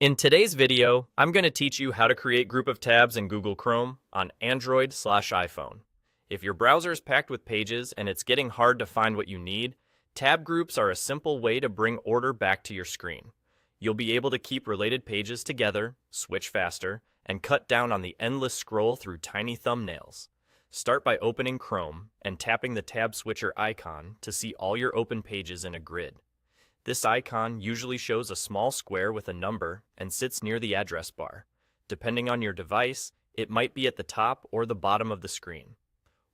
In today's video, I'm going to teach you how to create group of tabs in Google Chrome on Android/iPhone. If your browser is packed with pages and it's getting hard to find what you need, tab groups are a simple way to bring order back to your screen. You'll be able to keep related pages together, switch faster, and cut down on the endless scroll through tiny thumbnails. Start by opening Chrome and tapping the tab switcher icon to see all your open pages in a grid. This icon usually shows a small square with a number and sits near the address bar. Depending on your device, it might be at the top or the bottom of the screen.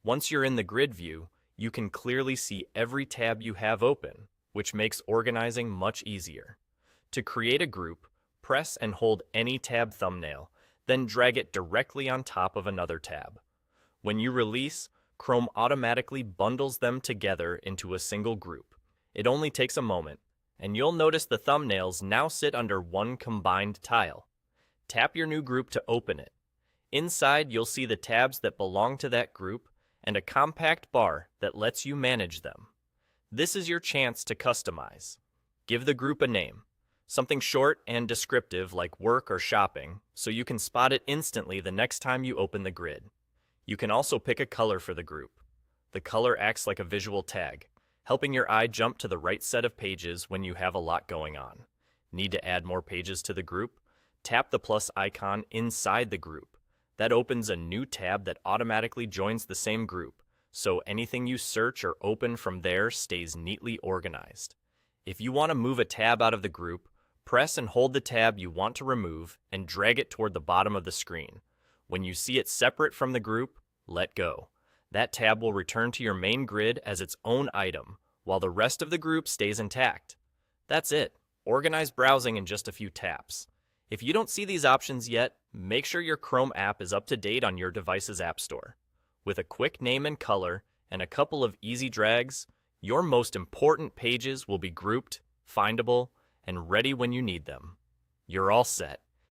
Once you're in the grid view, you can clearly see every tab you have open, which makes organizing much easier. To create a group, press and hold any tab thumbnail, then drag it directly on top of another tab. When you release, Chrome automatically bundles them together into a single group. It only takes a moment, and you'll notice the thumbnails now sit under one combined tile. Tap your new group to open it. Inside, you'll see the tabs that belong to that group and a compact bar that lets you manage them. This is your chance to customize. Give the group a name, something short and descriptive like work or shopping, so you can spot it instantly the next time you open the grid. You can also pick a color for the group. The color acts like a visual tag, helping your eye jump to the right set of pages when you have a lot going on. Need to add more pages to the group? Tap the plus icon inside the group. That opens a new tab that automatically joins the same group, so anything you search or open from there stays neatly organized. If you want to move a tab out of the group, press and hold the tab you want to remove and drag it toward the bottom of the screen. When you see it separate from the group, let go. That tab will return to your main grid as its own item, while the rest of the group stays intact. That's it. Organize browsing in just a few taps. If you don't see these options yet, make sure your Chrome app is up to date on your device's App Store. With a quick name and color and a couple of easy drags, your most important pages will be grouped, findable, and ready when you need them. You're all set.